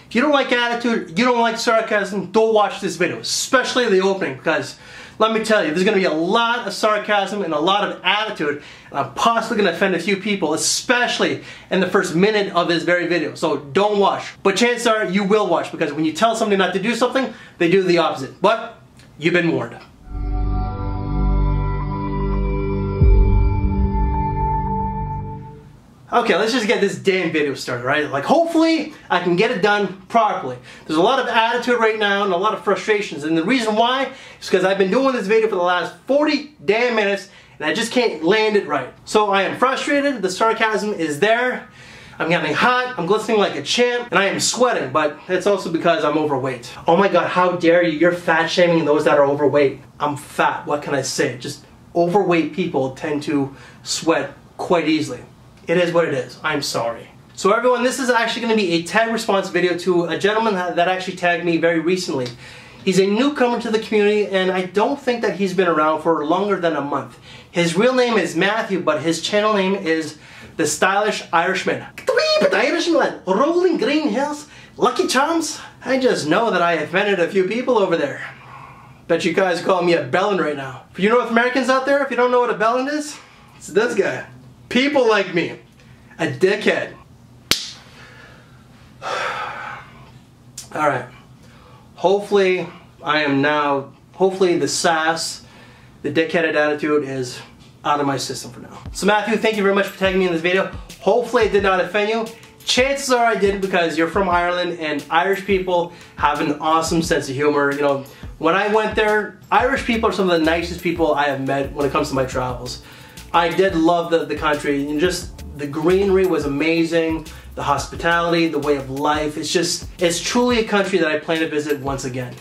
If you don't like attitude, you don't like sarcasm, don't watch this video, especially the opening, because let me tell you, there's going to be a lot of sarcasm and a lot of attitude, and I'm possibly going to offend a few people, especially in the first minute of this very video, so don't watch. But chances are you will watch, because when you tell somebody not to do something, they do the opposite. But you've been warned. Okay, let's just get this damn video started, right? Like, hopefully, I can get it done properly. There's a lot of attitude right now and a lot of frustrations, and the reason why is because I've been doing this video for the last 40 damn minutes, and I just can't land it right. So I am frustrated, the sarcasm is there, I'm getting hot, I'm glistening like a champ, and I am sweating, but it's also because I'm overweight. Oh my god, how dare you, you're fat shaming those that are overweight. I'm fat, what can I say? Just overweight people tend to sweat quite easily. It is what it is. I'm sorry. So everyone, this is actually going to be a tag response video to a gentleman that actually tagged me very recently. He's a newcomer to the community, and I don't think that he's been around for longer than a month. His real name is Matthew, but his channel name is The Stylish Irishman. The Irishman, rolling green hills, Lucky Charms. I just know that I offended a few people over there. Bet you guys call me a bellend right now. For you North Americans out there, if you don't know what a bellend is, it's this guy. People like me. A dickhead. Alright. Hopefully the sass, the dickheaded attitude is out of my system for now. So Matthew, thank you very much for tagging me in this video. Hopefully it did not offend you. Chances are I did, because you're from Ireland and Irish people have an awesome sense of humor. You know, when I went there, Irish people are some of the nicest people I have met when it comes to my travels. I did love the country, and just the greenery was amazing, the hospitality, the way of life. It's truly a country that I plan to visit once again.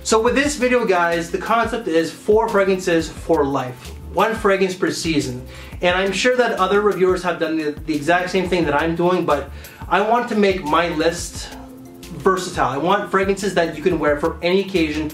So with this video, guys, the concept is 4 fragrances for life. 1 fragrance per season. And I'm sure that other reviewers have done the exact same thing that I'm doing, but I want to make my list versatile. I want fragrances that you can wear for any occasion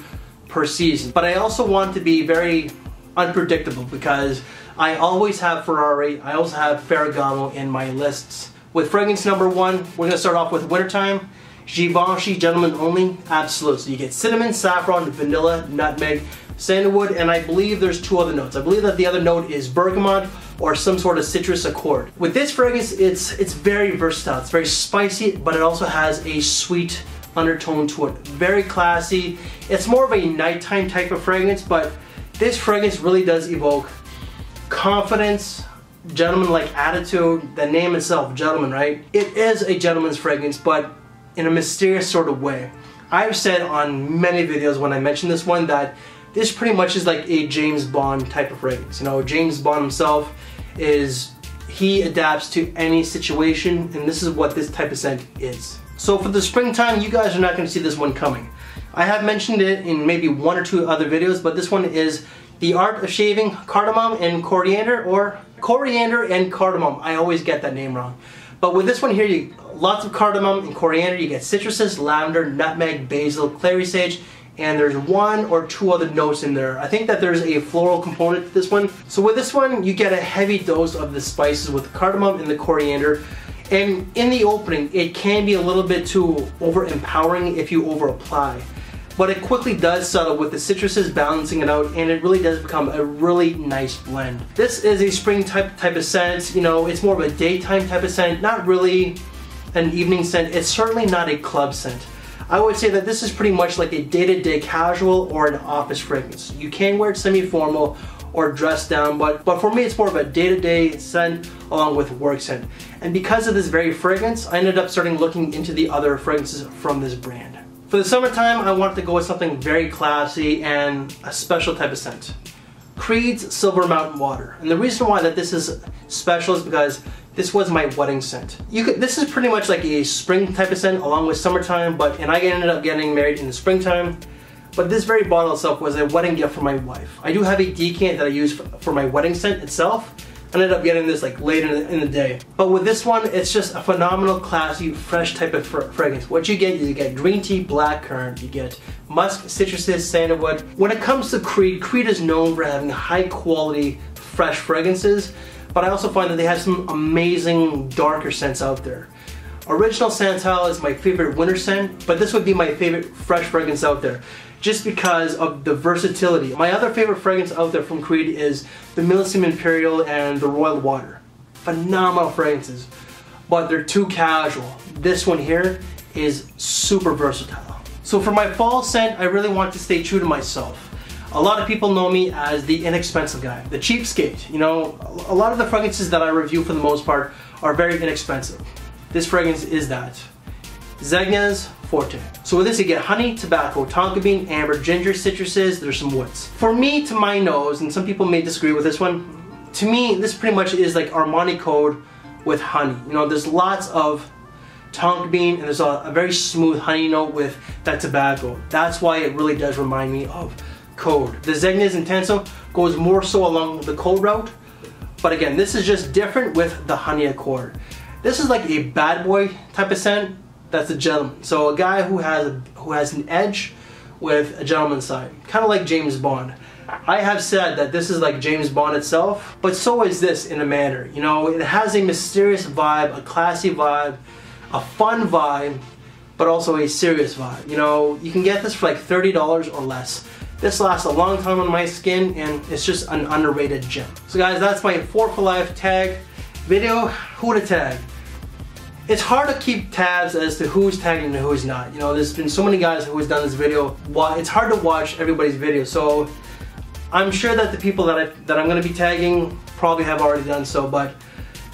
per season. But I also want to be very unpredictable, because I always have Ferrari, I also have Ferragamo in my lists. With fragrance number 1, we're going to start off with wintertime. Givenchy, gentlemen only, absolute. So you get cinnamon, saffron, vanilla, nutmeg, sandalwood, and I believe there's 2 other notes. I believe that the other note is bergamot or some sort of citrus accord. With this fragrance, it's very versatile. It's very spicy, but it also has a sweet undertone to it. Very classy. It's more of a nighttime type of fragrance, but this fragrance really does evoke confidence, gentleman-like attitude. The name itself, gentleman, right? It is a gentleman's fragrance, but in a mysterious sort of way. I've said on many videos when I mentioned this one that this pretty much is like a James Bond type of fragrance. You know, James Bond himself he adapts to any situation, and this is what this type of scent is. So for the springtime, you guys are not going to see this one coming. I have mentioned it in maybe 1 or 2 other videos, but this one is The Art of Shaving Cardamom and Coriander, or Coriander and Cardamom. I always get that name wrong. But with this one here, you lots of cardamom and coriander. You get citruses, lavender, nutmeg, basil, clary sage, and there's 1 or 2 other notes in there. I think that there's a floral component to this one. So with this one, you get a heavy dose of the spices with the cardamom and the coriander. And in the opening, it can be a little bit too over-empowering if you over-apply. But it quickly does settle with the citruses balancing it out, and it really does become a really nice blend. This is a spring type of scent. You know, it's more of a daytime type of scent, not really an evening scent. It's certainly not a club scent. I would say that this is pretty much like a day-to-day casual or an office fragrance. You can wear it semi-formal or dressed down, but for me it's more of a day-to-day scent along with work scent. And because of this very fragrance, I ended up starting looking into the other fragrances from this brand. For the summertime, I wanted to go with something very classy and a special type of scent. Creed's Silver Mountain Water. And the reason why that this is special is because this was my wedding scent. This is pretty much like a spring type of scent along with summertime, and I ended up getting married in the springtime. But this very bottle itself was a wedding gift for my wife. I do have a decant that I use for my wedding scent itself. I ended up getting this like later in the day. But with this one, it's just a phenomenal, classy, fresh type of fragrance. What you get is you get green tea, blackcurrant, you get musk, citruses, sandalwood. When it comes to Creed, Creed is known for having high quality, fresh fragrances, but I also find that they have some amazing darker scents out there. Original Santal is my favorite winter scent, but this would be my favorite fresh fragrance out there, just because of the versatility. My other favorite fragrance out there from Creed is the Millennium Imperial and the Royal Water. Phenomenal fragrances, but they're too casual. This one here is super versatile. So for my fall scent, I really want to stay true to myself. A lot of people know me as the inexpensive guy, the cheapskate. You know, a lot of the fragrances that I review for the most part are very inexpensive. This fragrance is that. ZEGNA's FORTE. So with this you get honey, tobacco, tonka bean, amber, ginger, citruses, there's some woods. For me, to my nose, and some people may disagree with this one, to me this pretty much is like Armani Code with honey. You know, there's lots of tonka bean and there's a very smooth honey note with that tobacco. That's why it really does remind me of Code. The ZEGNA's Intenso goes more so along the Code route, but again, this is just different with the honey accord. This is like a bad boy type of scent. That's a gentleman. So a guy who has an edge with a gentleman's side, kind of like James Bond. I have said that this is like James Bond itself, but so is this in a manner. You know, it has a mysterious vibe, a classy vibe, a fun vibe, but also a serious vibe. You know, you can get this for like $30 or less. This lasts a long time on my skin and it's just an underrated gem. So guys, that's my FORTE for Life tag video. Who to tag? It's hard to keep tabs as to who's tagging and who's not. You know, there's been so many guys who has done this video. It's hard to watch everybody's video, so I'm sure that the people that I'm going to be tagging probably have already done so, but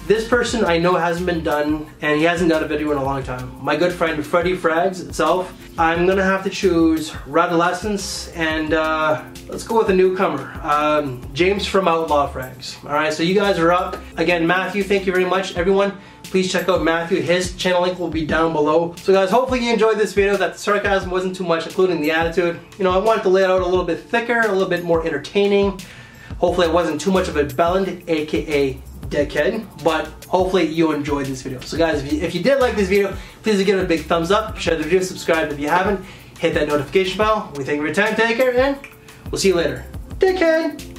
this person I know hasn't been done, and he hasn't done a video in a long time. My good friend Freddie Frags itself. I'm gonna have to choose Radolescence and let's go with a newcomer, James from Outlaw Frags. Alright, so you guys are up. Again, Matthew, thank you very much. Everyone, please check out Matthew. His channel link will be down below. So guys, hopefully you enjoyed this video, that the sarcasm wasn't too much, including the attitude. You know, I wanted to lay it out a little bit thicker, a little bit more entertaining. Hopefully it wasn't too much of a bellend, aka dickhead, but hopefully you enjoyed this video. So guys, if you did like this video, please give it a big thumbs up, share the video, subscribe if you haven't, hit that notification bell. We thank you for your time, take care, and we'll see you later. Dickhead!